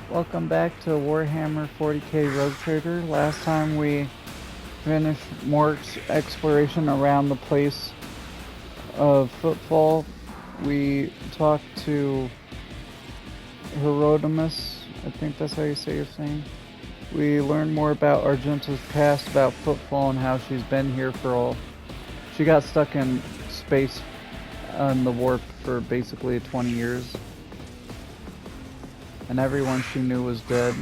Welcome back to Warhammer 40k Rogue Trader. Last time we finished more exploration around the place of Footfall. We talked to Herodomus, I think that's how you say your name. We learned more about Argenta's past, about Footfall, and how she's been here for all... She got stuck in space on the warp for basically 20 years. And everyone she knew was dead.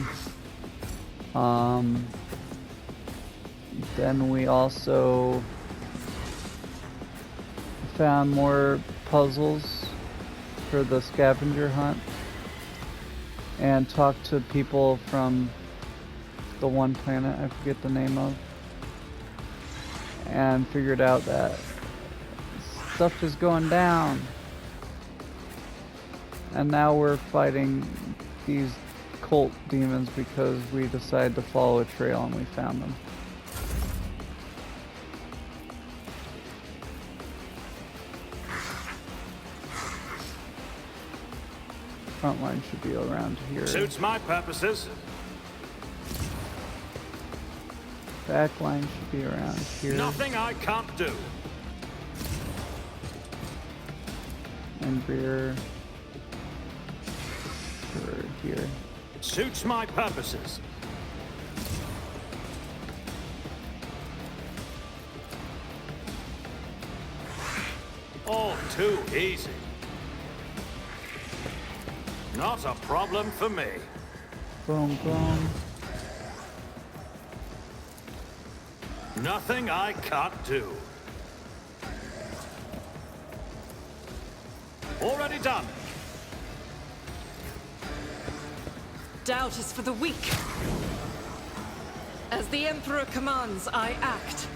Then we also found more puzzles for the scavenger hunt and talked to people from the one planet I forget the name of, and figured out that stuff is going down. And now we're fighting these cult demons because we decided to follow a trail and we found them. Front line should be around here. Suits my purposes. Back line should be around here. Nothing I can't do. And rear here. Suits my purposes. All too easy. Not a problem for me. Boom, boom. Nothing I can't do. Already done. Doubt is for the weak. As the Emperor commands, I act.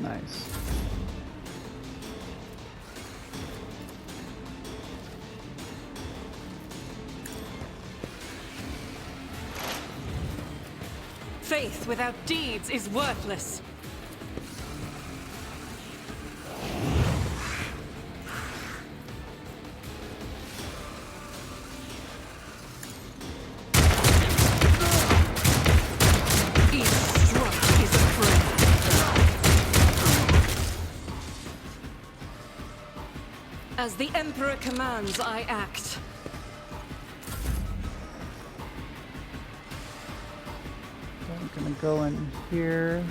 Nice. Faith without deeds is worthless. Each stroke is a prayer. As the Emperor commands, I act. I'm gonna go in here.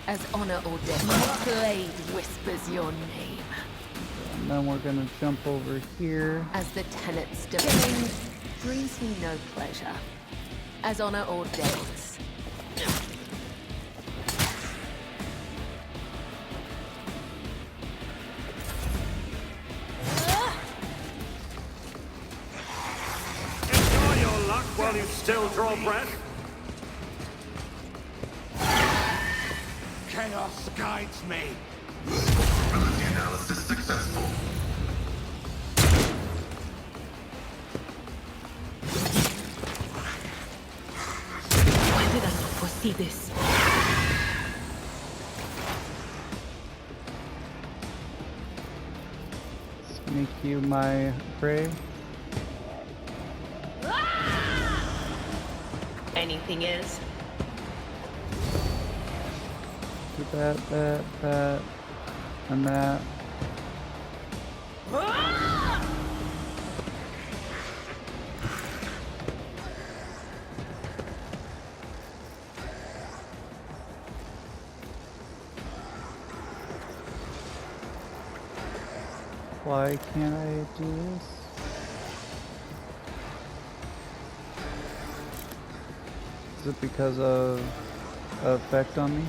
As honor or death, my blade whispers your name. And then we're gonna jump over here. As the tenets demand, brings me no pleasure. As honor ordains. Enjoy your luck while you still draw breath. Chaos guides me. Ability analysis successful. Why did I not foresee this? Sneak you my prey. Anything is? Do that, and that. Why can't I do this? Is it because of effect on me?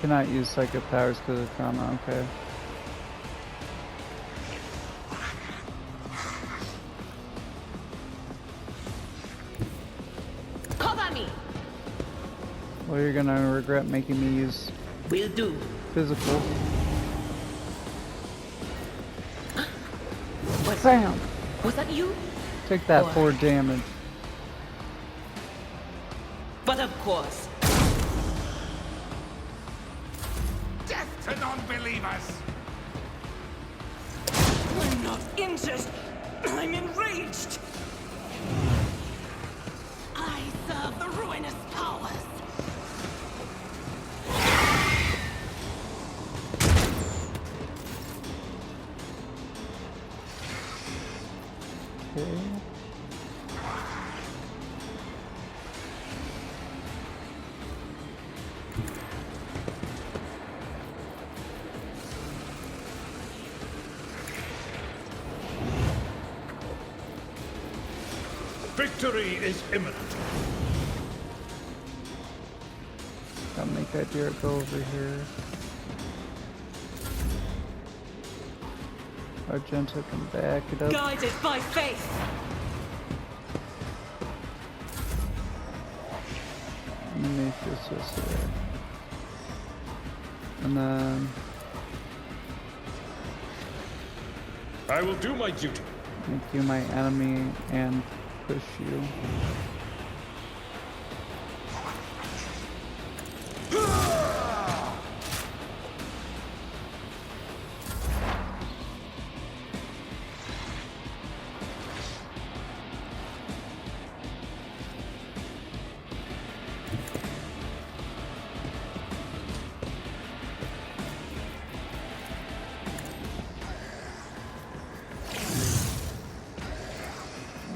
Cannot use psychic powers because of trauma, okay. Cover me! Well, you're gonna regret making me use Will do. physical. Was, Bam! was that you? Take that Or- 4 damage. But of course. Death to non-believers! I'm not injured. I'm enraged. I serve the ruinous powers. Okay. Victory is imminent. I'll make that deer go over here. Argento can back it up. Guided by faith. Make this there. And then I will do my duty. make you my enemy and push you.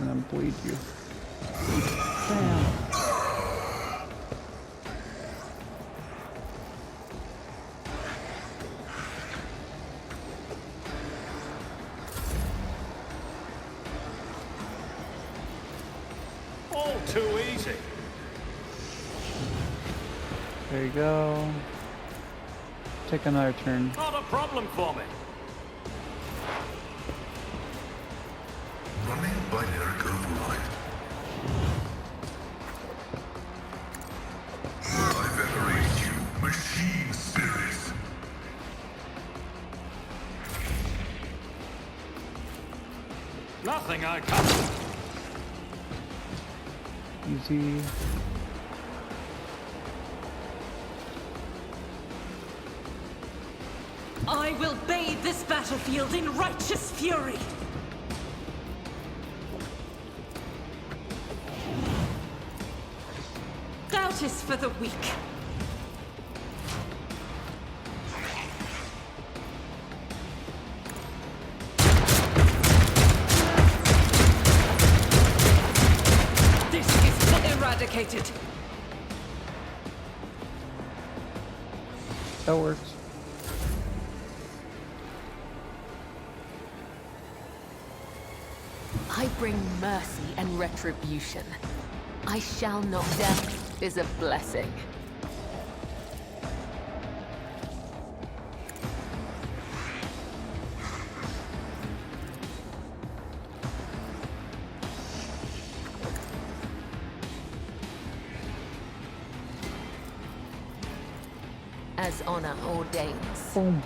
And then bleed you. Bam. All too easy. There you go. Take another turn. Not a problem for me. Running binary override. I venerate you, machine spirits. Nothing I can't. Easy. I will bathe this battlefield in righteous fury. Doubt is for the weak. This is eradicated. That works. I bring mercy and retribution. I shall not. Death is a blessing. As honor ordains. Boom.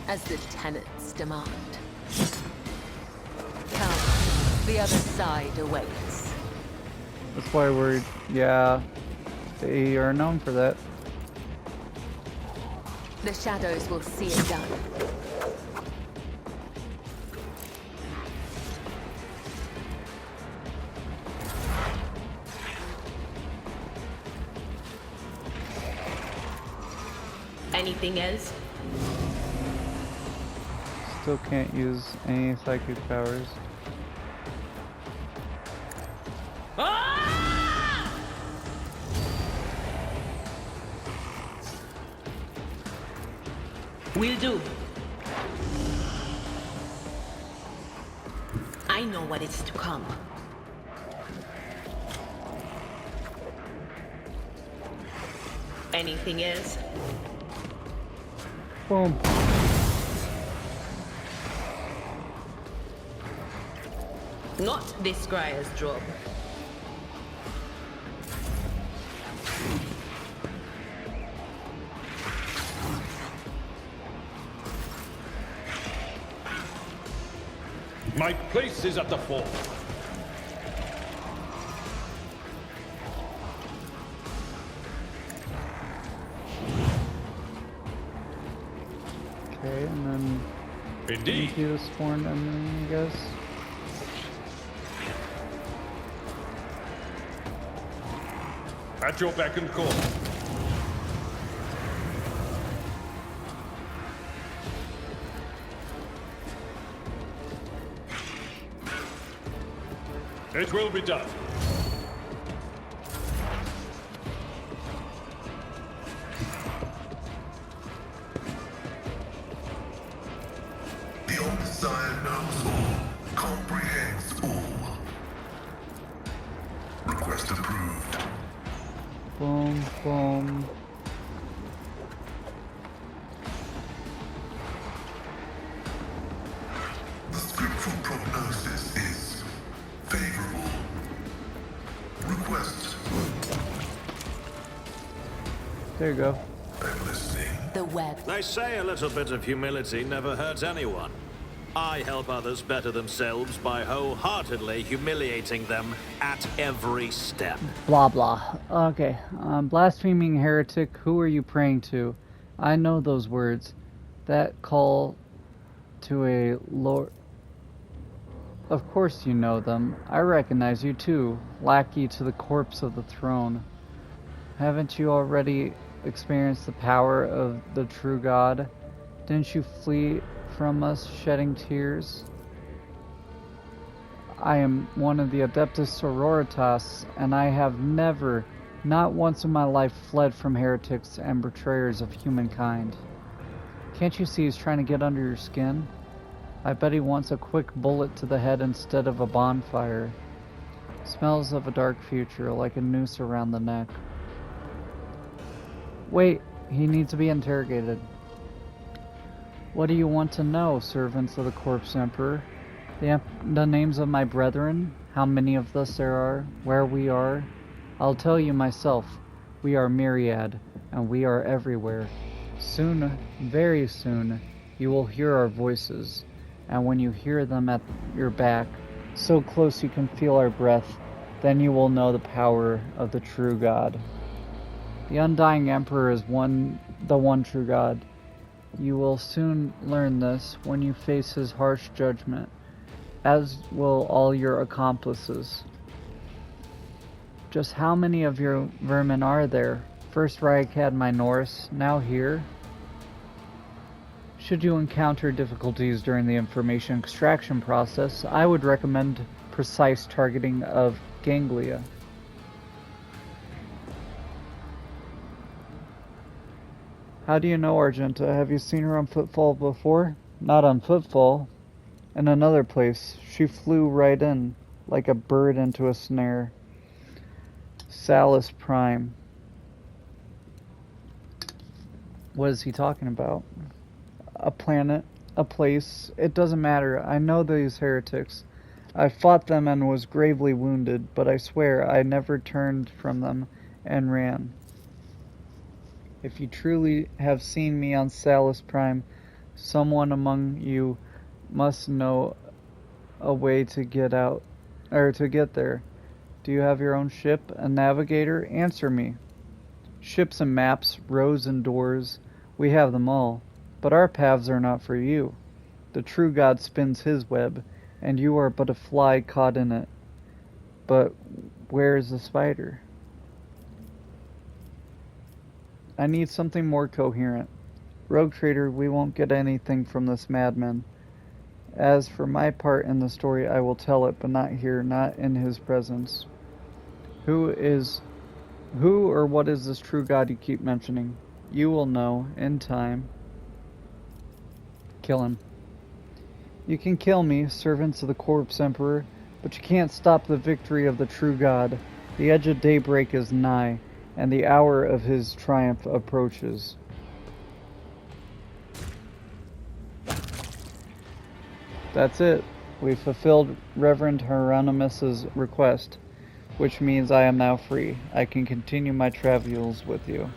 As the tenants demand. Come, the other side awaits. That's why we're, yeah, they are known for that. The shadows will see it done. Anything else? Still can't use any psychic powers. Ah! Will do. I know what is to come. Anything else? Boom. Not this Scryer's job. My place is at the fort. Okay, and then Indeed. into the spawn enemy, I guess. At your beck and call. It will be done. The old Messiah knows all, comprehends all. Request approved. Boom, boom. The scriptural prognosis is favorable. Request. There you go. I'm listening. The web. They say a little bit of humility never hurts anyone. I help others better themselves by wholeheartedly humiliating them at every step. Blah blah. Okay. Blaspheming heretic, who are you praying to? I know those words. That call to a lord. Of course you know them. I recognize you too, lackey to the corpse of the throne. Haven't you already experienced the power of the true God? Didn't you flee from us shedding tears? I am one of the Adeptus Sororitas, and I have never, not once in my life, fled from heretics and betrayers of humankind. Can't you see he's trying to get under your skin? I bet he wants a quick bullet to the head instead of a bonfire. Smells of a dark future, like a noose around the neck. Wait, he needs to be interrogated. What do you want to know, servants of the Corpse Emperor? The names of my brethren, how many of us there are, where we are? I'll tell you myself. We are myriad, and we are everywhere. Soon, very soon, you will hear our voices, and when you hear them at your back, so close you can feel our breath, then you will know the power of the true God. The undying Emperor is the one true God. You will soon learn this when you face his harsh judgment, as will all your accomplices. Just how many of your vermin are there? First Ryakad Minoris, now here. Should you encounter difficulties during the information extraction process, I would recommend precise targeting of ganglia. How do you know Argenta? Have you seen her on Footfall before? Not on Footfall. In another place. She flew right in, like a bird into a snare. Salus Prime. What is he talking about? A planet, a place, it doesn't matter. I know these heretics. I fought them and was gravely wounded, but I swear I never turned from them and ran. If you truly have seen me on Salus Prime, someone among you must know a way to get out, or to get there. Do you have your own ship, a navigator? Answer me. Ships and maps, roads and doors, we have them all. But our paths are not for you. The true God spins his web, and you are but a fly caught in it. But where is the spider? I need something more coherent. Rogue Trader, we won't get anything from this madman. As for my part in the story, I will tell it, but not here, not in his presence. Who or what is this true God you keep mentioning? You will know, in time. Kill him. You can kill me, servants of the Corpse Emperor, but you can't stop the victory of the true God. The edge of daybreak is nigh. and the hour of his triumph approaches. That's it. We fulfilled Reverend Hieronymus's request, which means I am now free. I can continue my travels with you.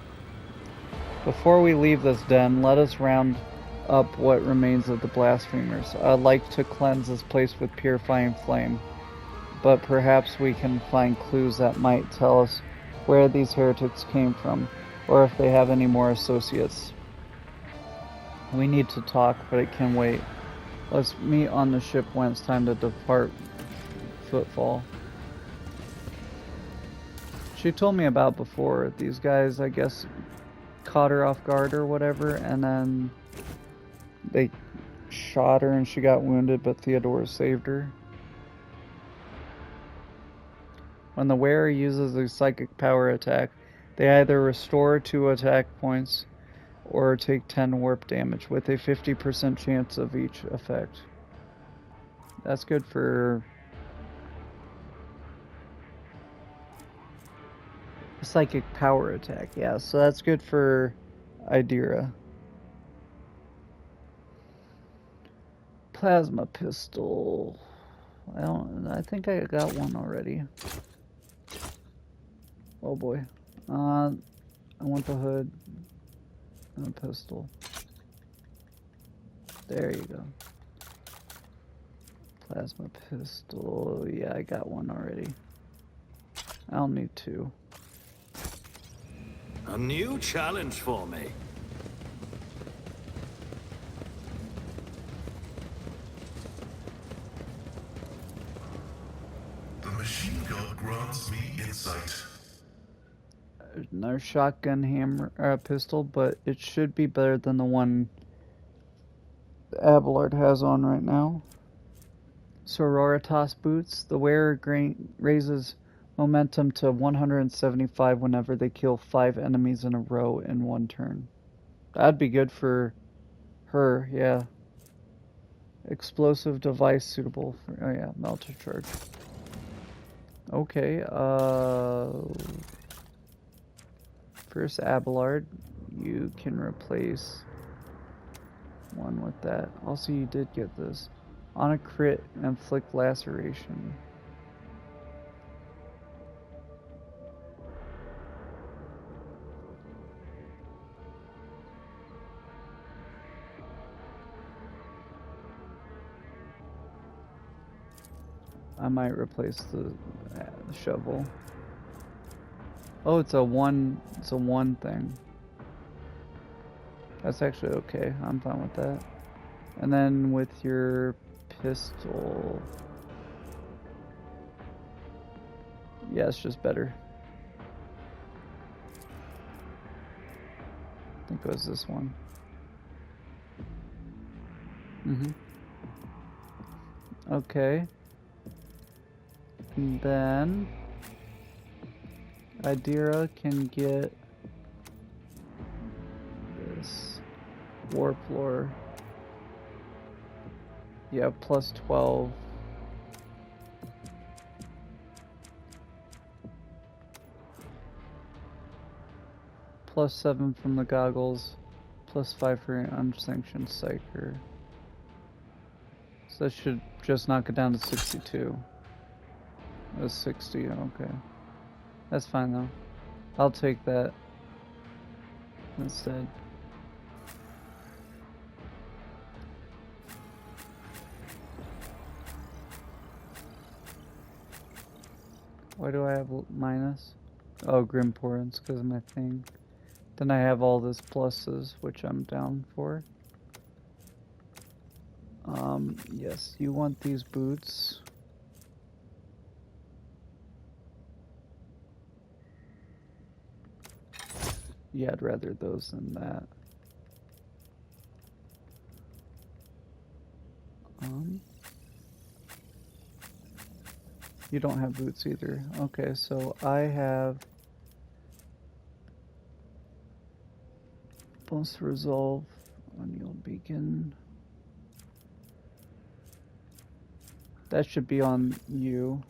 Before we leave this den, let us round up what remains of the blasphemers. I'd like to cleanse this place with purifying flame, but perhaps we can find clues that might tell us where these heretics came from, or if they have any more associates. We need to talk, but it can wait. Let's meet on the ship when it's time to depart Footfall. She told me about before. These guys, I guess, caught her off guard or whatever, and then they shot her and she got wounded, but Theodora saved her. When the wearer uses a psychic power attack, they either restore 2 attack points or take 10 warp damage with a 50% chance of each effect. That's good for psychic power attack, yeah, so that's good for Idira. Plasma pistol. I think I got one already. Oh boy. I want the hood and a pistol. There you go. Plasma pistol. Yeah, I got one already. I'll need 2. A new challenge for me. The machine gun grants me insight. Another shotgun hammer pistol, but it should be better than the one Abelard has on right now. Sororitas boots. The wearer raises momentum to 175 whenever they kill 5 enemies in a row in one turn. That'd be good for her, yeah. Explosive device suitable for, oh yeah, melter charge. Okay, first Abelard, you can replace one with that. Also, you did get this. On a crit, inflict laceration. I might replace the shovel. Oh, it's a one thing. That's actually okay. I'm fine with that. And then with your pistol, yeah, it's just better. I think it was this one. Okay. And then Idira can get this warp lore. Yeah, plus 12. Plus 7 from the goggles. Plus 5 for an unsanctioned psyker. So that should just knock it down to 62. It was 60, okay. That's fine though. I'll take that instead. Why do I have minus? Oh, Grim Portents because of my thing. Then I have all this pluses, which I'm down for. Yes, you want these boots. Yeah, I'd rather those than that. You don't have boots either. Okay, so I have bonus to resolve Unyield Beacon. That should be on you.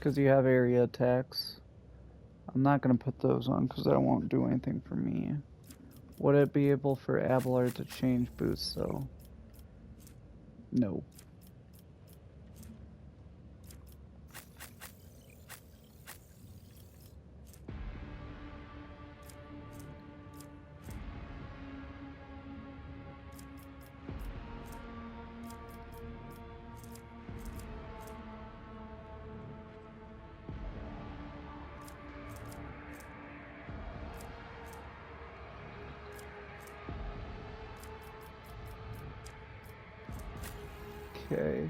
because you have area attacks. I'm not going to put those on because that won't do anything for me. Would it be able for Abelard to change boots though? No. Okay.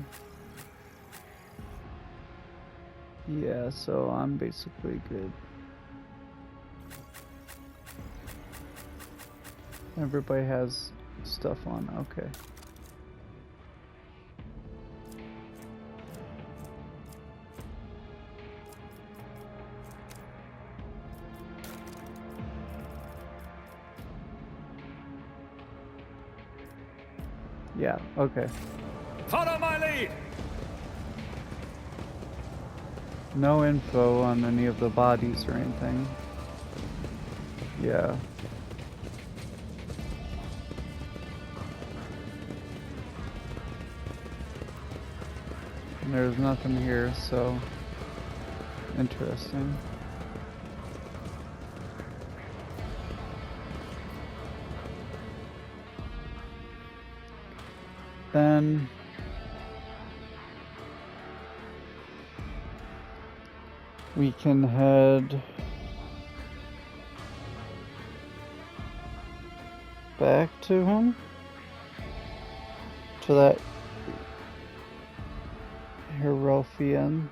Yeah, so I'm basically good. Everybody has stuff on, okay. Yeah, okay. Follow my lead! No info on any of the bodies or anything. Yeah. And there's nothing here, so interesting. Then we can head back to him, to that Herolfian.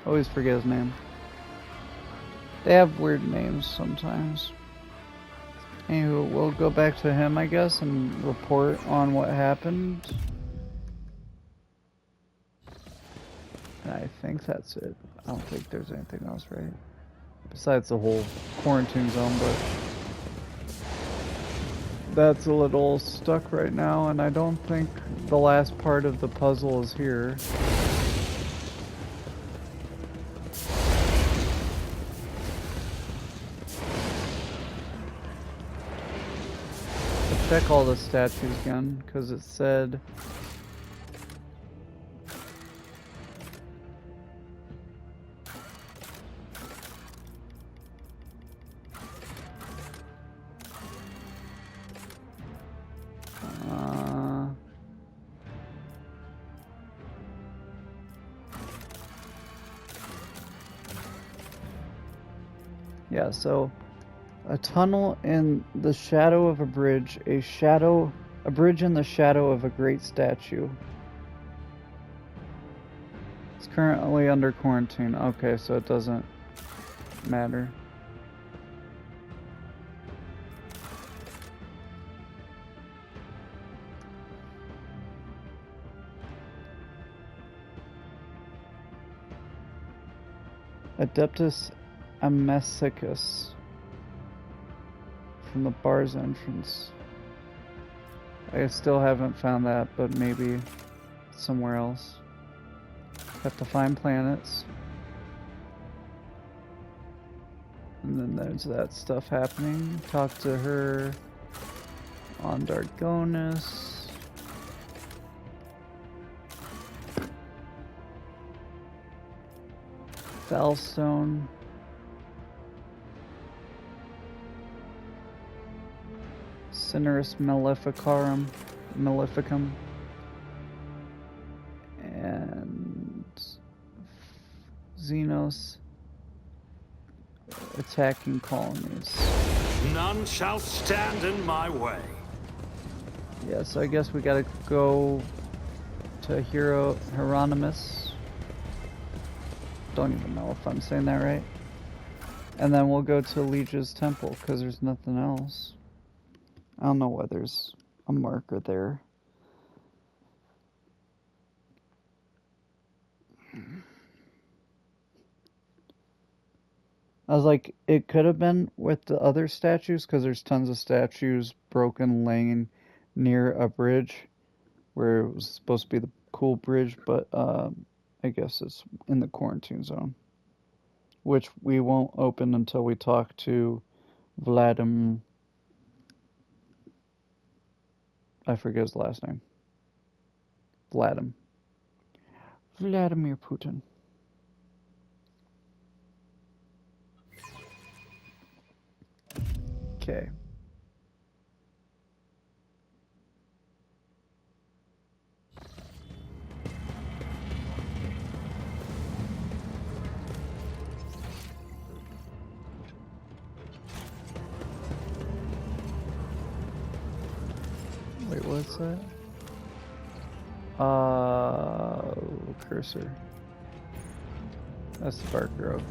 Always forget his name. They have weird names sometimes. Anywho, we'll go back to him, I guess, and report on what happened. And I think that's it. I don't think there's anything else, right? Besides the whole quarantine zone, but that's a little stuck right now, and I don't think the last part of the puzzle is here. I'll check all the statues again, because it said yeah, so a tunnel in the shadow of a bridge, a bridge in the shadow of a great statue. It's currently under quarantine. Okay, so it doesn't matter. Adeptus Amesicus from the bar's entrance. I still haven't found that, but maybe somewhere else. Have to find planets. And then there's that stuff happening. Talk to her on Dargonus. Valstone. Cinerus Maleficum. And Xenos attacking colonies. None shall stand in my way. Yeah, so I guess we gotta go to Hieronymus. Don't even know if I'm saying that right. And then we'll go to Liege's temple, because there's nothing else. I don't know why there's a marker there. I was like, it could have been with the other statues, because there's tons of statues broken laying near a bridge, where it was supposed to be the cool bridge, but I guess it's in the quarantine zone, which we won't open until we talk to Vladimir. I forget his last name. Vladimir Putin. Okay. Wait, what's that? Cursor. That's the Barker, okay.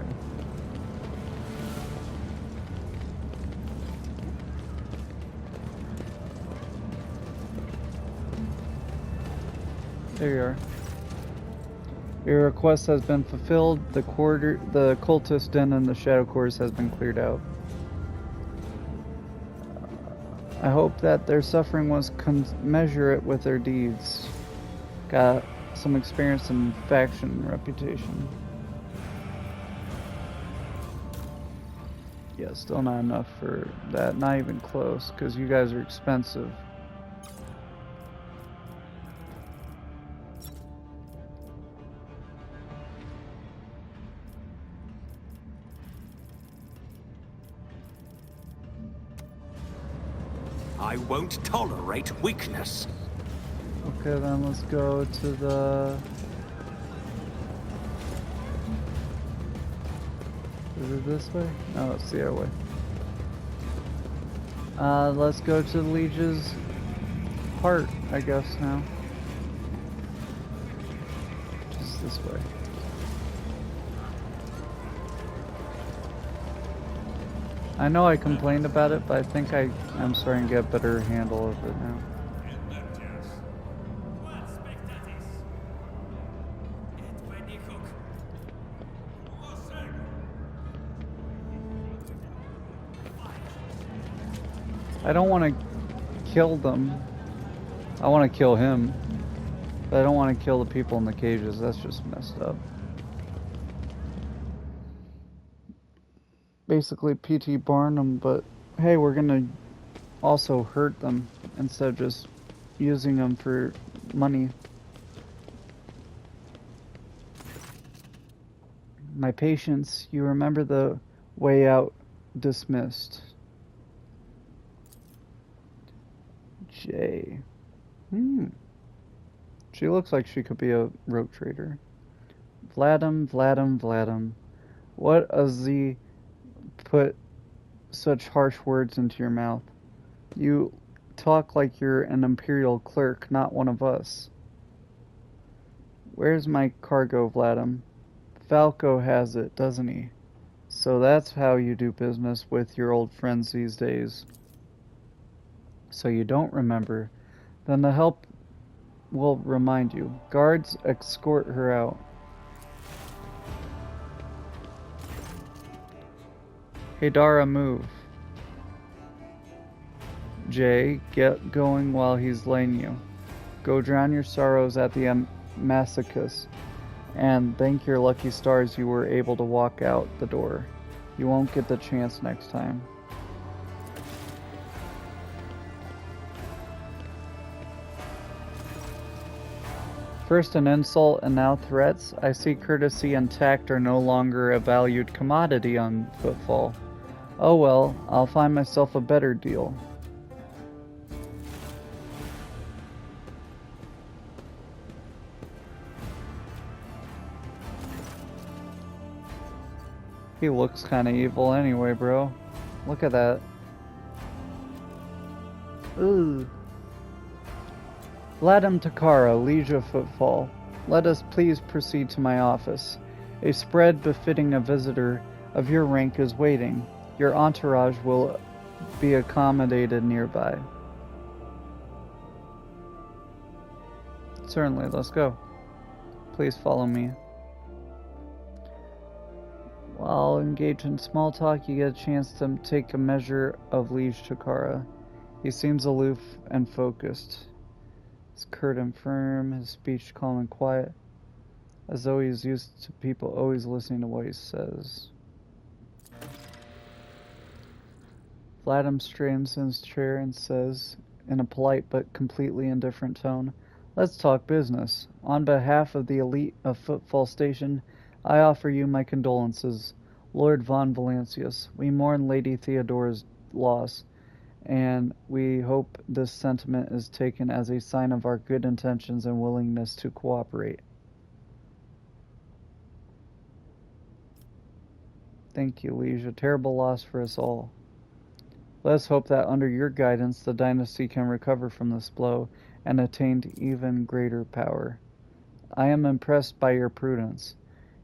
There you are. Your request has been fulfilled. The cultist den in the Shadow Cores has been cleared out. I hope that their suffering was commensurate with their deeds. Got some experience in faction reputation. Yeah, still not enough for that. Not even close, because you guys are expensive. I won't tolerate weakness. Okay, then let's go to the... Is it this way? No, it's the other way. Let's go to Liege's heart, I guess, now. Just this way. I know I complained about it, but I think I'm starting to get a better handle of it now. I don't want to kill them. I want to kill him. But I don't want to kill the people in the cages. That's just messed up. Basically P.T. Barnum, but hey, we're gonna also hurt them instead of just using them for money. My patience, you remember the way out dismissed. J. She looks like she could be a rogue trader. Vladim. What a Z put such harsh words into your mouth. You talk like you're an imperial clerk, not one of us. Where's my cargo, Vladim? Falco has it, doesn't he? So that's how you do business with your old friends these days. So you don't remember? Then the help will remind you. Guards, escort her out. Hey Dara, move. Jay, get going while he's laying you. Go drown your sorrows at the masochist, and thank your lucky stars you were able to walk out the door. You won't get the chance next time. First an insult and now threats. I see courtesy and tact are no longer a valued commodity on Footfall. Oh well, I'll find myself a better deal. He looks kinda evil anyway, bro. Look at that. Ooh. Vladimir Takara, Liege of Footfall. Let us please proceed to my office. A spread befitting a visitor of your rank is waiting. Your entourage will be accommodated nearby. Certainly, let's go. Please follow me. While engaged in small talk, you get a chance to take a measure of Liege Takara. He seems aloof and focused. His curt and firm, his speech calm and quiet. as though he's used to people always listening to what he says. Vladimir straightens in his chair and says, in a polite but completely indifferent tone, "Let's talk business. On behalf of the elite of Footfall Station, I offer you my condolences, Lord von Valancius. We mourn Lady Theodora's loss, and we hope this sentiment is taken as a sign of our good intentions and willingness to cooperate." Thank you, Liege. A terrible loss for us all. Let us hope that under your guidance the dynasty can recover from this blow and attain even greater power. I am impressed by your prudence.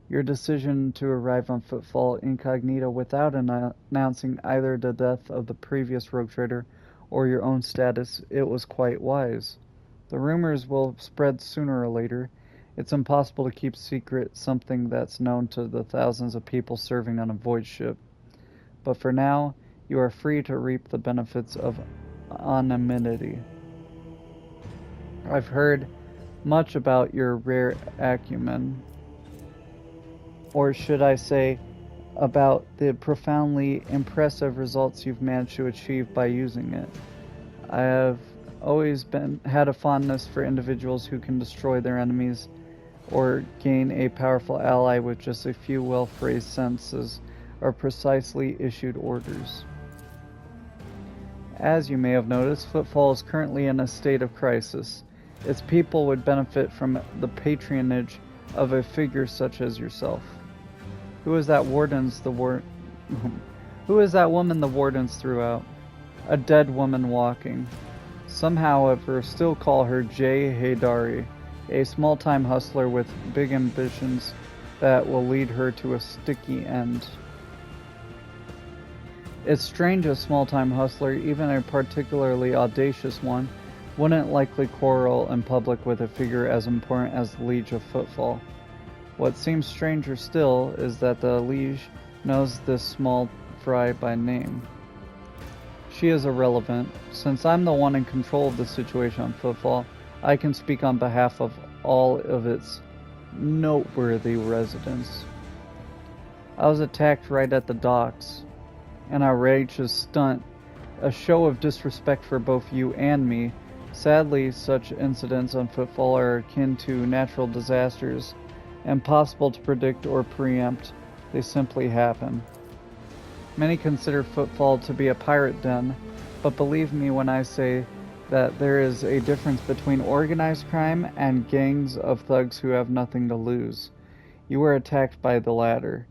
Your decision to arrive on Footfall incognito without announcing either the death of the previous rogue trader or your own status, it was quite wise. The rumors will spread sooner or later. It's impossible to keep secret something that's known to the thousands of people serving on a void ship. But for now, you are free to reap the benefits of anonymity. I've heard much about your rare acumen, or should I say, about the profoundly impressive results you've managed to achieve by using it. I have always had a fondness for individuals who can destroy their enemies or gain a powerful ally with just a few well-phrased sentences or precisely issued orders. As you may have noticed, Footfall is currently in a state of crisis. Its people would benefit from the patronage of a figure such as yourself. Who is that woman the wardens threw out? A dead woman walking. Some, however, still call her Jay Haydari, a small-time hustler with big ambitions that will lead her to a sticky end. It's strange a small-time hustler, even a particularly audacious one, wouldn't likely quarrel in public with a figure as important as the Liege of Footfall. What seems stranger still is that the Liege knows this small fry by name. She is irrelevant. Since I'm the one in control of the situation on Footfall, I can speak on behalf of all of its noteworthy residents. I was attacked right at the docks. An outrageous stunt, a show of disrespect for both you and me. Sadly, such incidents on Footfall are akin to natural disasters, impossible to predict or preempt. They simply happen. Many consider Footfall to be a pirate den, but believe me when I say that there is a difference between organized crime and gangs of thugs who have nothing to lose. You were attacked by the latter.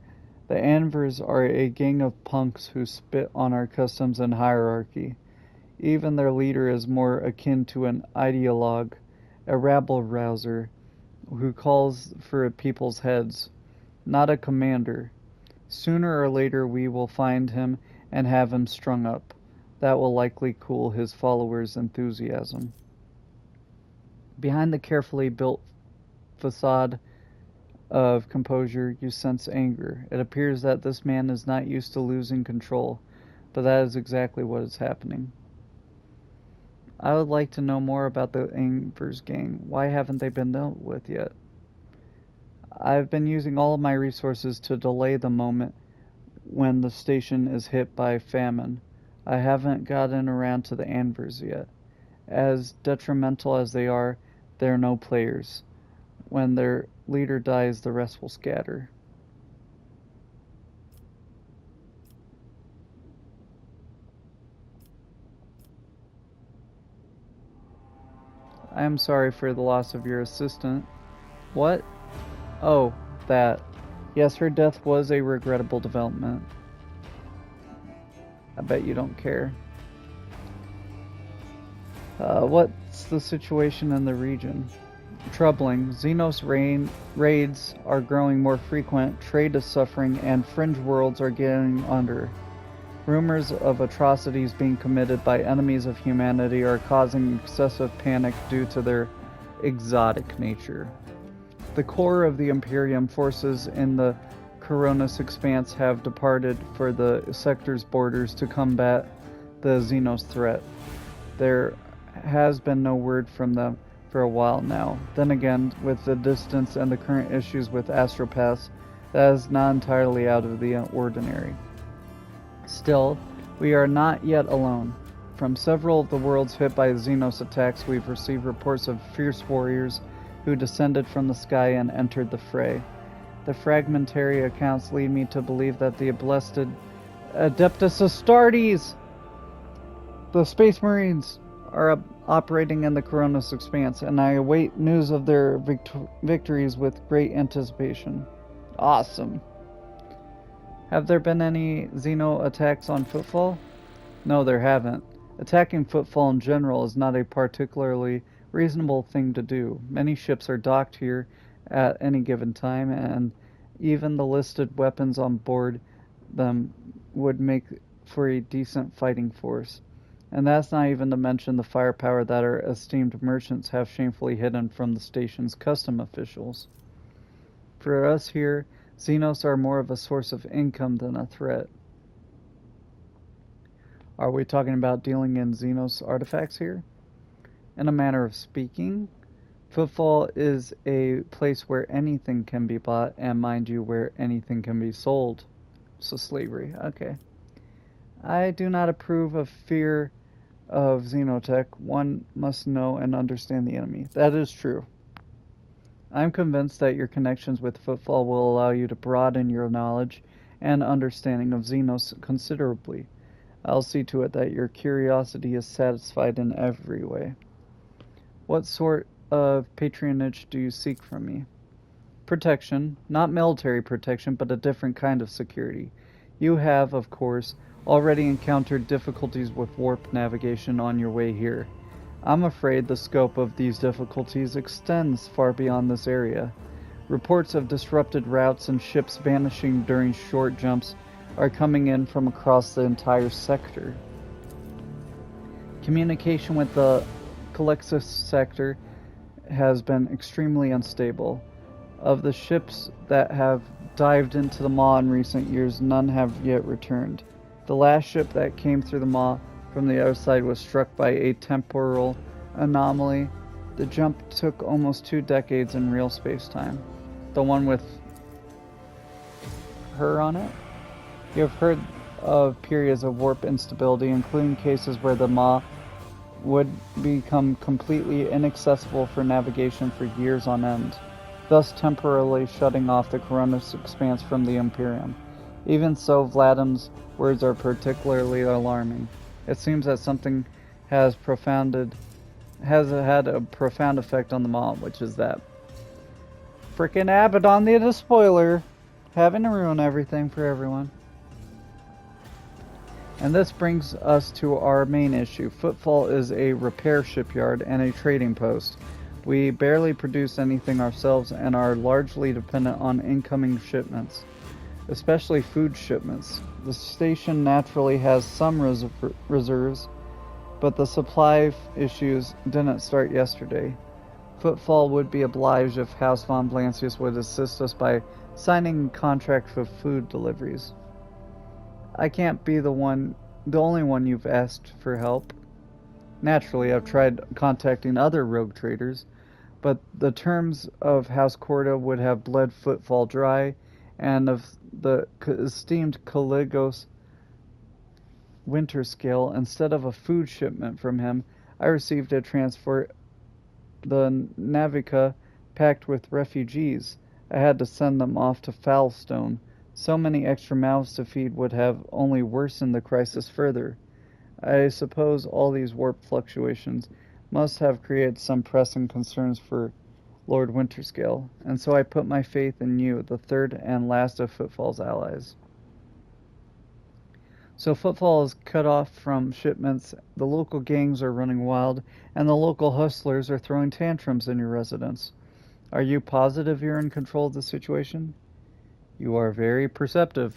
The Anvers are a gang of punks who spit on our customs and hierarchy. Even their leader is more akin to an ideologue, a rabble-rouser, who calls for people's heads, not a commander. Sooner or later we will find him and have him strung up. That will likely cool his followers' enthusiasm. Behind the carefully built facade of composure, you sense anger. It appears that this man is not used to losing control, but that is exactly what is happening. I would like to know more about the Anvers gang. Why haven't they been dealt with yet? I've been using all of my resources to delay the moment when the station is hit by famine. I haven't gotten around to the Anvers yet. As detrimental as they are, they're no players. When their leader dies, the rest will scatter. I am sorry for the loss of your assistant. What? Oh, that. Yes, her death was a regrettable development. I bet you don't care. What's the situation in the region? Troubling. Xenos raids are growing more frequent, trade is suffering, and fringe worlds are getting under. Rumors of atrocities being committed by enemies of humanity are causing excessive panic due to their exotic nature. The core of the Imperium forces in the Coronis Expanse have departed for the sector's borders to combat the Xenos threat. There has been no word from them for a while now. Then again, with the distance and the current issues with astropaths, that is not entirely out of the ordinary. Still, we are not yet alone. From several of the worlds hit by Xenos attacks, we've received reports of fierce warriors who descended from the sky and entered the fray. The fragmentary accounts lead me to believe that the blessed Adeptus Astartes, the Space Marines, are operating in the Coronis Expanse, and I await news of their victories with great anticipation. Awesome. Have there been any Xeno attacks on Footfall? No, there haven't. Attacking Footfall in general is not a particularly reasonable thing to do. Many ships are docked here at any given time, and even the listed weapons on board them would make for a decent fighting force. And that's not even to mention the firepower that our esteemed merchants have shamefully hidden from the station's custom officials. For us here, Xenos are more of a source of income than a threat. Are we talking about dealing in Xenos artifacts here? In a manner of speaking, Footfall is a place where anything can be bought, and mind you, where anything can be sold. So slavery, okay. I do not approve of fear of Xenotech. One must know and understand the enemy. That is true. I'm convinced that your connections with Footfall will allow you to broaden your knowledge and understanding of Xenos considerably. I'll see to it that your curiosity is satisfied in every way. What sort of patronage do you seek from me? Protection, not military protection, but a different kind of security. You have, of course, already encountered difficulties with warp navigation on your way here. I'm afraid the scope of these difficulties extends far beyond this area. Reports of disrupted routes and ships vanishing during short jumps are coming in from across the entire sector. Communication with the Calexis sector has been extremely unstable. Of the ships that have dived into the Maw in recent years, none have yet returned. The last ship that came through the Maw from the other side was struck by a temporal anomaly. The jump took almost 2 decades in real space-time. The one with her on it? You have heard of periods of warp instability, including cases where the Maw would become completely inaccessible for navigation for years on end, thus temporarily shutting off the Coronis Expanse from the Imperium. Even so, Vladim's words are particularly alarming. It seems that something has had a profound effect on the Maw, which is that frickin' Abaddon the Spoiler having to ruin everything for everyone. And this brings us to our main issue. Footfall is a repair shipyard and a trading post. We barely produce anything ourselves and are largely dependent on incoming shipments, especially food shipments. The station naturally has some reserves, but the supply issues didn't start yesterday. Footfall would be obliged if House von Blancius would assist us by signing a contract for food deliveries. I can't be the only one you've asked for help. Naturally, I've tried contacting other rogue traders, but the terms of House Corda would have bled Footfall dry, and of the esteemed Caligos Winterscale, instead of a food shipment from him, I received a transport, the Navica, packed with refugees. I had to send them off to Foulstone. So many extra mouths to feed would have only worsened the crisis further. I suppose all these warp fluctuations must have created some pressing concerns for Lord Winterscale, and so I put my faith in you, the third and last of Footfall's allies. So Footfall is cut off from shipments, the local gangs are running wild, and the local hustlers are throwing tantrums in your residence. Are you positive you're in control of the situation? You are very perceptive.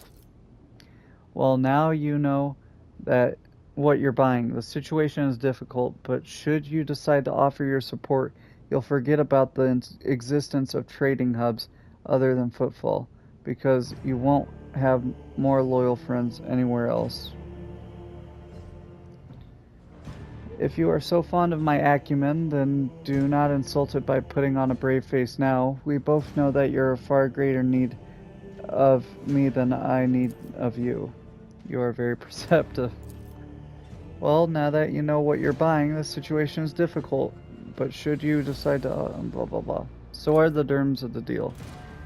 Well, now you know that what you're buying. The situation is difficult, but should you decide to offer your support, you'll forget about the existence of trading hubs other than Footfall, because you won't have more loyal friends anywhere else. If you are so fond of my acumen, then do not insult it by putting on a brave face now. We both know that you're a far greater need of me than I need of you. You are very perceptive. Well, now that you know what you're buying, the situation is difficult. But should you decide to blah blah blah. So are the terms of the deal.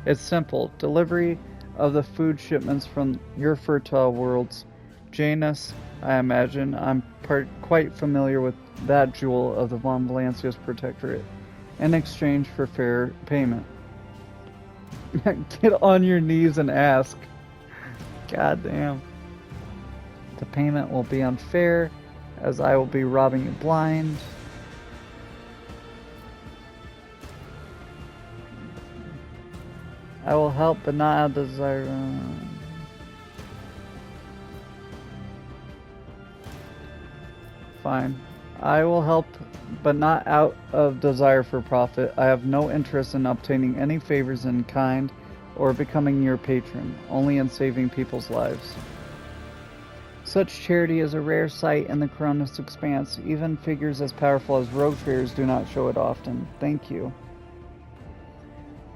It's simple. Delivery of the food shipments from your fertile worlds. Janus, I imagine. I'm quite familiar with that jewel of the Von Valancius Protectorate. In exchange for fair payment. Get on your knees and ask. God damn. The payment will be unfair, as I will be robbing you blind. I will help, but not out of desire. Fine. I will help, but not out of desire for profit. I have no interest in obtaining any favors in kind or becoming your patron, only in saving people's lives. Such charity is a rare sight in the Cronus expanse. Even figures as powerful as rogue traders do not show it often. Thank you.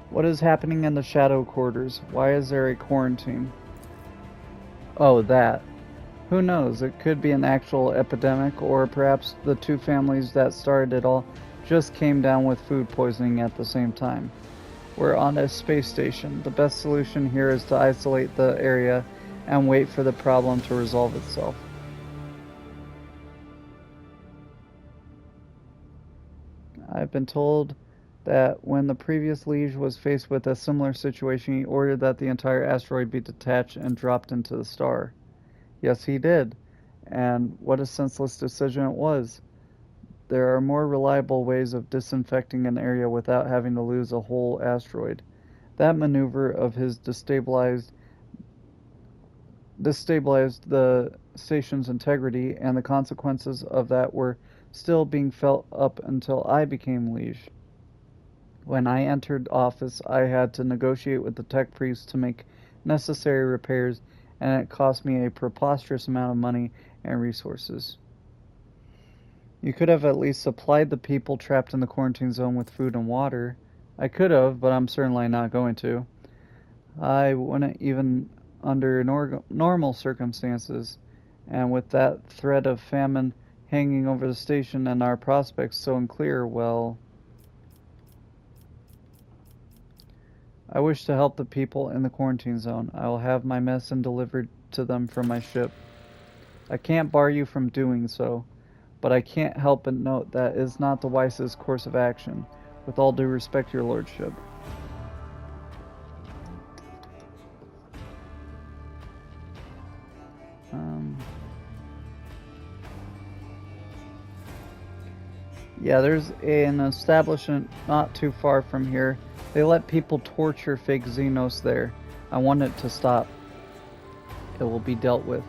What is happening in the Shadow Quarters? Why is there a quarantine? Oh, that. Who knows? It could be an actual epidemic, or perhaps the two families that started it all just came down with food poisoning at the same time. We're on a space station. The best solution here is to isolate the area and wait for the problem to resolve itself. I've been told that when the previous Liege was faced with a similar situation, he ordered that the entire asteroid be detached and dropped into the star. Yes, he did. And what a senseless decision it was. There are more reliable ways of disinfecting an area without having to lose a whole asteroid. That maneuver of his destabilized the station's integrity, and the consequences of that were still being felt up until I became Liege. When I entered office, I had to negotiate with the tech priests to make necessary repairs, and it cost me a preposterous amount of money and resources. You could have at least supplied the people trapped in the quarantine zone with food and water. I could have, but I'm certainly not going to. I wouldn't even under normal circumstances, and with that threat of famine hanging over the station and our prospects so unclear, well, I wish to help the people in the quarantine zone. I will have my medicine delivered to them from my ship. I can't bar you from doing so, but I can't help but note that it is not the wisest course of action. With all due respect, your lordship. Yeah, there's an establishment not too far from here. They let people torture fake Xenos there. I want it to stop. It will be dealt with.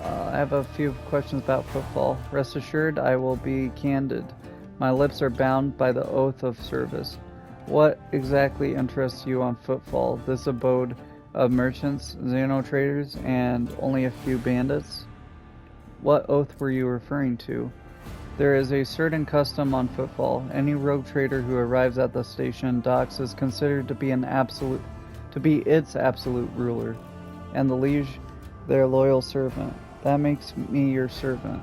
I have a few questions about Footfall. Rest assured, I will be candid. My lips are bound by the oath of service. What exactly interests you on Footfall? This abode of merchants, Xeno traders, and only a few bandits? What oath were you referring to? There is a certain custom on Footfall. Any rogue trader who arrives at the station docks is considered to be its absolute ruler, and the Liege their loyal servant. That makes me your servant.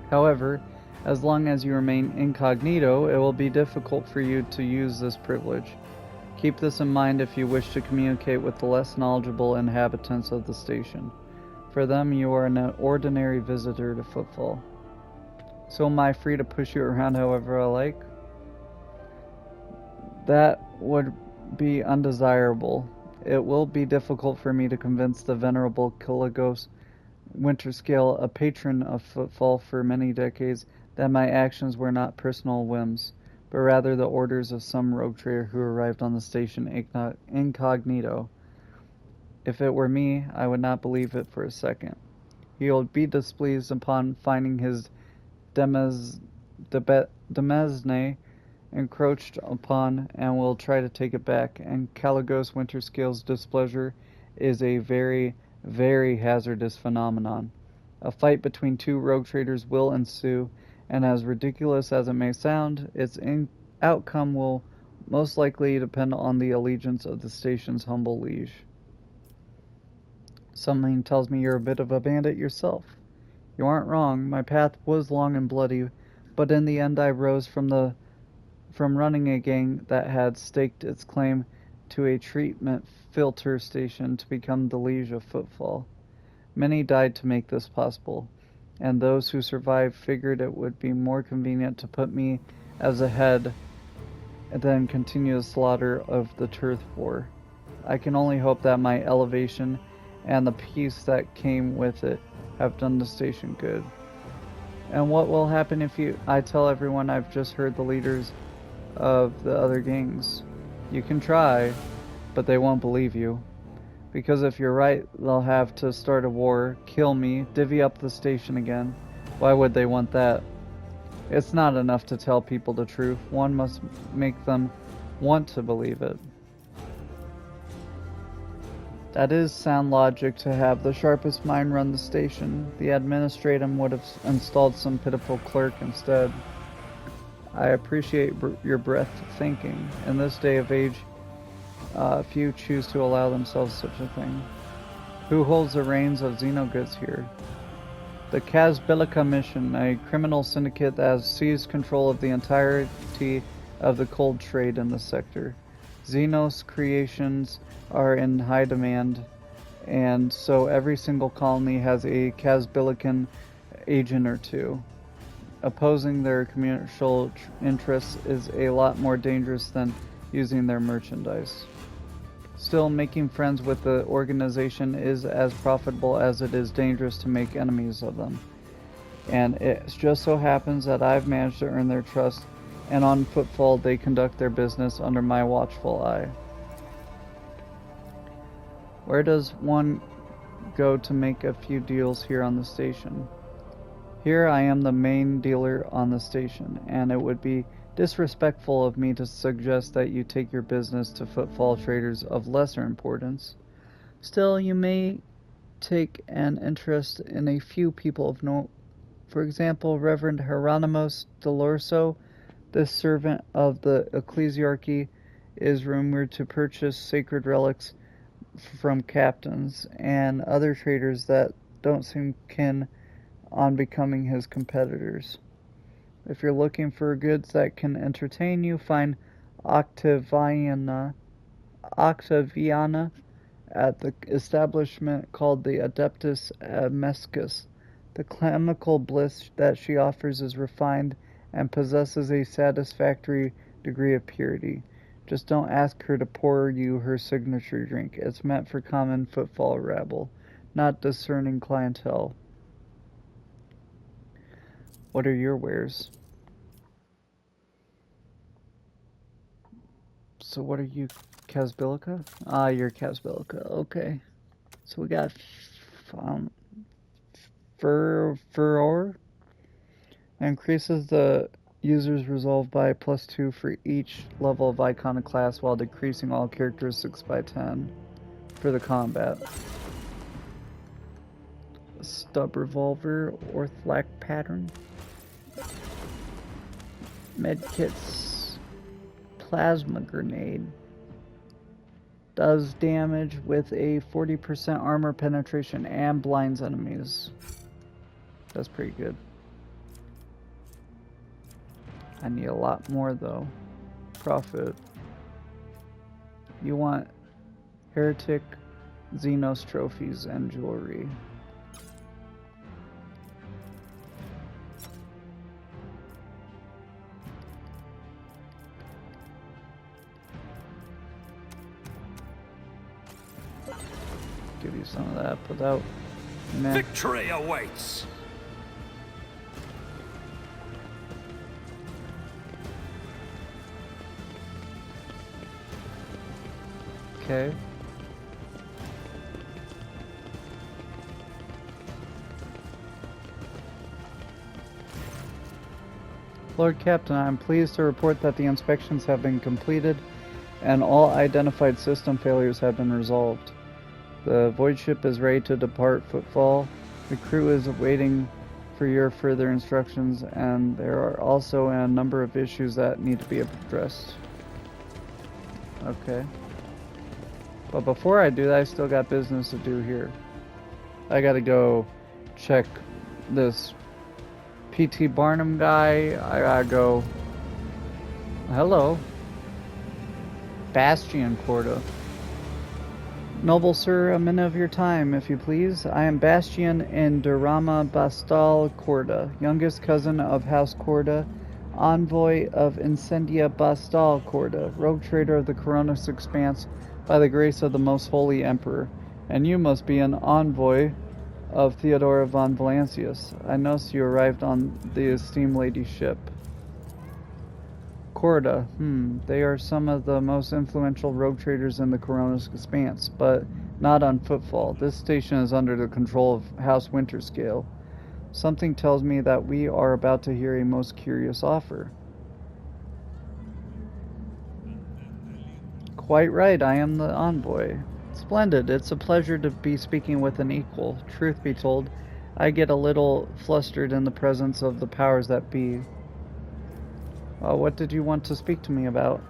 However, as long as you remain incognito, it will be difficult for you to use this privilege. Keep this in mind if you wish to communicate with the less knowledgeable inhabitants of the station. For them, you are an ordinary visitor to Footfall. So am I free to push you around however I like? That would be undesirable. It will be difficult for me to convince the venerable Kilagos Winterscale, a patron of Footfall for many decades, that my actions were not personal whims, but rather the orders of some rogue trader who arrived on the station incognito. If it were me, I would not believe it for a second. He will be displeased upon finding his demesne encroached upon, and will try to take it back, and Calagos Winterscale's displeasure is a very very hazardous phenomenon. A fight between two rogue traders will ensue, and as ridiculous as it may sound, its outcome will most likely depend on the allegiance of the station's humble liege. Something tells me you're a bit of a bandit yourself. You aren't wrong. My path was long and bloody, but in the end I rose from running a gang that had staked its claim to a treatment filter station to become the Liege of Footfall. Many died to make this possible, and those who survived figured it would be more convenient to put me as a head than continue the slaughter of the turf war. I can only hope that my elevation and the peace that came with it have done the station good. And what will happen if I tell everyone I've just heard the leaders of the other gangs? You can try, but they won't believe you. Because if you're right, they'll have to start a war, kill me, divvy up the station again. Why would they want that? It's not enough to tell people the truth. One must make them want to believe it. That is sound logic to have the sharpest mind run the station. The administratum would have installed some pitiful clerk instead. I appreciate your breadth of thinking. In this day of age, few choose to allow themselves such a thing. Who holds the reins of Xenogoods here? The Kazbilica mission, a criminal syndicate that has seized control of the entirety of the cold trade in the sector. Xenos creations are in high demand, and so every single colony has a Kazbilican agent or two. Opposing their commercial interests is a lot more dangerous than using their merchandise. Still, making friends with the organization is as profitable as it is dangerous to make enemies of them. And it just so happens that I've managed to earn their trust, and on Footfall they conduct their business under my watchful eye. Where does one go to make a few deals here on the station? Here I am the main dealer on the station, and it would be disrespectful of me to suggest that you take your business to footfall traders of lesser importance. Still, you may take an interest in a few people of note. For example, Reverend Hieronymus Delorso, this servant of the ecclesiarchy, is rumored to purchase sacred relics from captains and other traders that don't seem keen on becoming his competitors. If you're looking for goods that can entertain you, find Octaviana at the establishment called the Adeptus Amescus. The chemical bliss that she offers is refined and possesses a satisfactory degree of purity. Just don't ask her to pour you her signature drink. It's meant for common footfall rabble, not discerning clientele. What are your wares? So what are you, Kazbilica? Ah, you're Kazbilica. Okay. So we got Furor. Increases the user's resolve by +2 for each level of iconoclast while decreasing all characteristics by 10 for the combat. Stub revolver, Orthlac pattern. Medkits, plasma grenade. Does damage with a 40% armor penetration and blinds enemies. That's pretty good. I need a lot more though. Profit. You want Heretic, Xenos trophies, and jewelry. Give you some of that without... Nah. Victory awaits! Okay. Lord Captain, I am pleased to report that the inspections have been completed and all identified system failures have been resolved. The void ship is ready to depart Footfall. The crew is waiting for your further instructions, and there are also a number of issues that need to be addressed. Okay. But before I do that, I still got business to do here. I gotta go check this P.T. Barnum guy. I gotta go... Hello. Bastian Corda. Noble sir, a minute of your time, if you please. I am Bastian Indurama Bastal Corda, youngest cousin of House Corda, envoy of Incendia Bastal Corda, rogue trader of the Coronis Expanse by the grace of the most holy emperor. And you must be an envoy of Theodora von Valancius. I noticed you arrived on the esteemed lady's ship. Corda, they are some of the most influential rogue traders in the Coronis Expanse, but not on Footfall. This station is under the control of House Winterscale. Something tells me that we are about to hear a most curious offer. Quite right, I am the envoy. Splendid, it's a pleasure to be speaking with an equal. Truth be told, I get a little flustered in the presence of the powers that be. What did you want to speak to me about?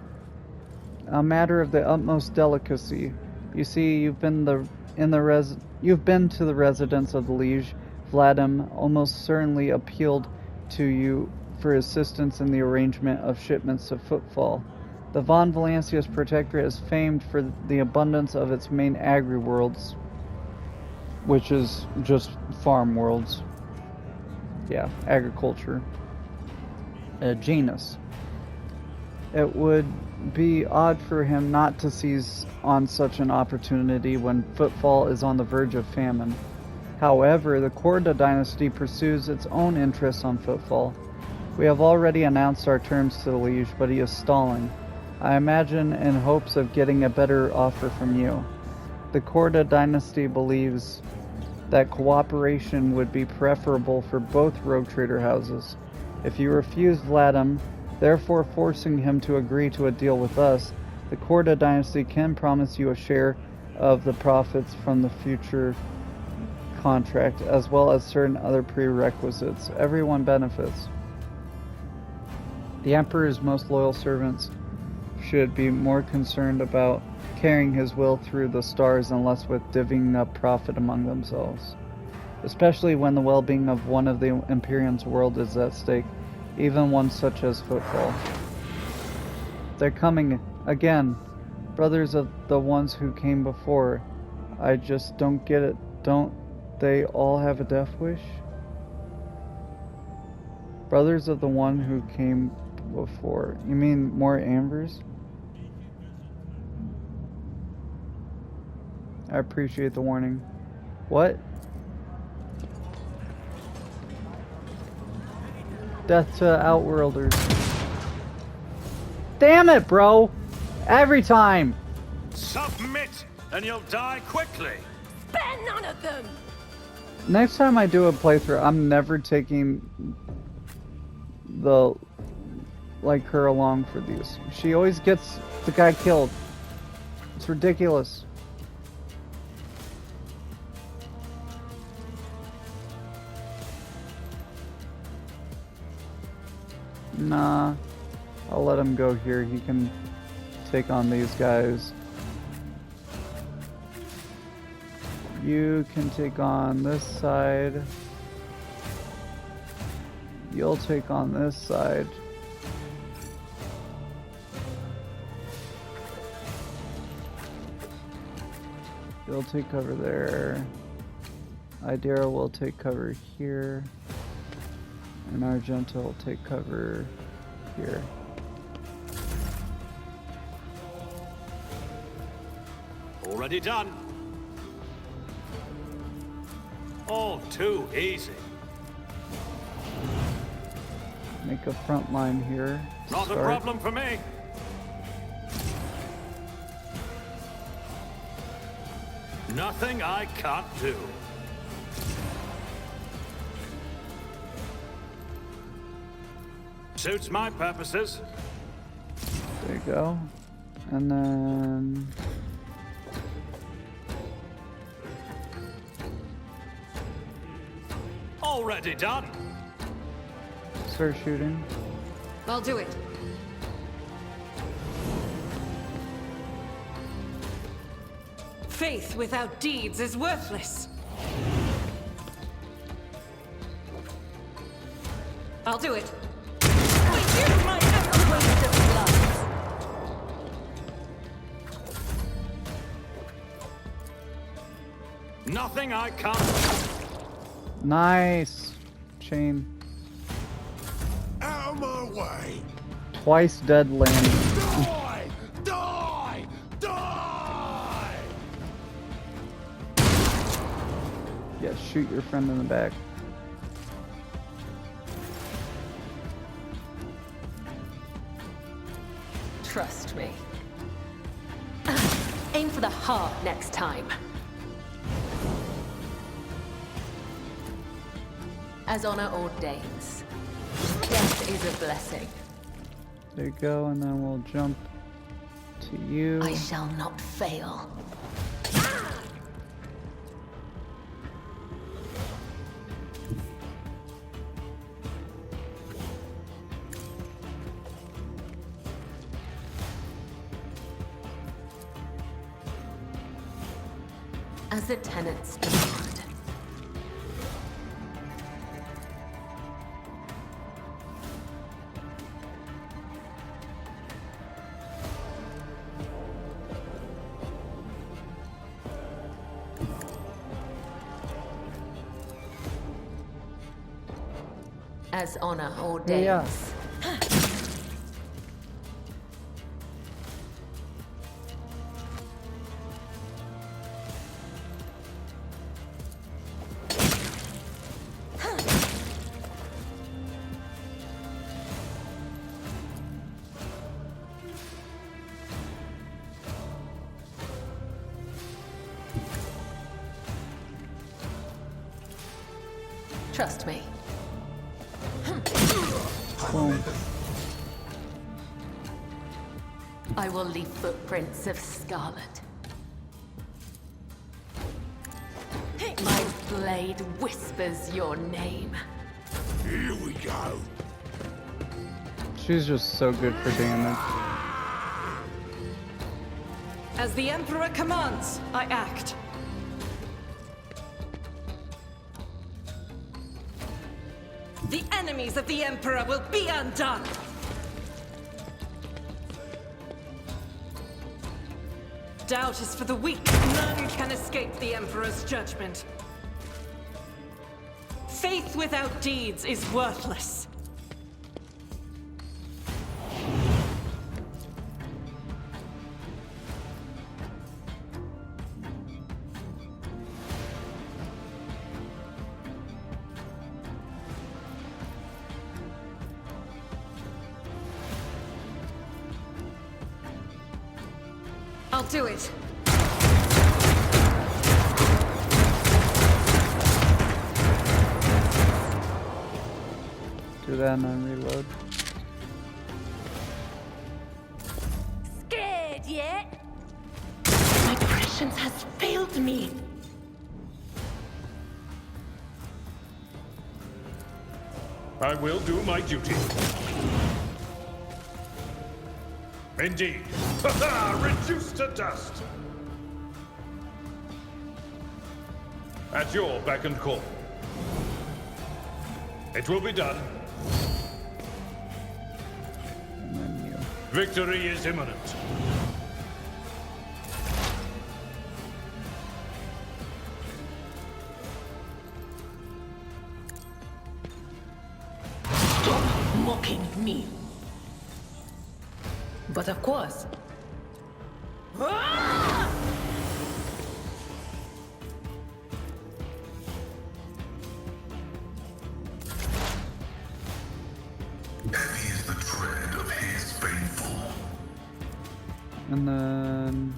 A matter of the utmost delicacy. You see, you've been to the residence of the Liege. Vladim almost certainly appealed to you for assistance in the arrangement of shipments to Footfall. The Von Valancius Protectorate is famed for the abundance of its main agri-worlds, which is just farm worlds. Yeah, agriculture. Genus. It would be odd for him not to seize on such an opportunity when Footfall is on the verge of famine. However, the Corda dynasty pursues its own interests on Footfall. We have already announced our terms to the Liege, but he is stalling. I imagine in hopes of getting a better offer from you. The Corda dynasty believes that cooperation would be preferable for both rogue trader houses. If you refuse Vladim, therefore forcing him to agree to a deal with us, the Corda dynasty can promise you a share of the profits from the future contract, as well as certain other prerequisites. Everyone benefits. The Emperor's most loyal servants should be more concerned about carrying his will through the stars and less with divvying up profit among themselves. Especially when the well-being of one of the Imperium's world is at stake, even one such as Footfall. They're coming again, brothers of the ones who came before. I just don't get it. Don't they all have a death wish? Brothers of the one who came before. You mean more Ambers? I appreciate the warning. What? Death to Outworlders. Damn it, bro! Every time! Submit, and you'll die quickly. Spare none of them! Next time I do a playthrough, I'm never taking the her along for these. She always gets the guy killed. It's ridiculous. Nah, I'll let him go here. He can take on these guys. You can take on this side. You'll take on this side. You'll take cover there. Idera will take cover here. And Argenta will take cover here. Already done. All too easy. Make a front line here. Not Start. a problem for me. Nothing I can't do. Suits my purposes. There you go. And then Already done. Start shooting. I'll do it. Faith without deeds is worthless. I'll do it. I use my waste of blood. Nothing I can't. Nice. Chain. Out of my way! Twice dead land. Die! Die! Die! Yeah, shoot your friend in the back. Trust me. Aim for the heart next time. As honor ordains. Death is a blessing. There you go, and then we'll jump to you. I shall not fail. As the tenants demand. As honor ordains. Yeah. Trust me. Boom. I will leave footprints of scarlet. My blade whispers your name. Here we go! She's just so good for damage. As the Emperor commands, I act. The enemies of the Emperor will be undone! Doubt is for the weak. None can escape the Emperor's judgment. Faith without deeds is worthless. I'll do it. Do that and then reload. Scared yet? My prescience has failed me. I will do my duty. Indeed. Reduced to dust. At your beck and call. It will be done. And then you. Victory is imminent. Stop mocking me. But of course. Heavy is the tread of his faithful. And then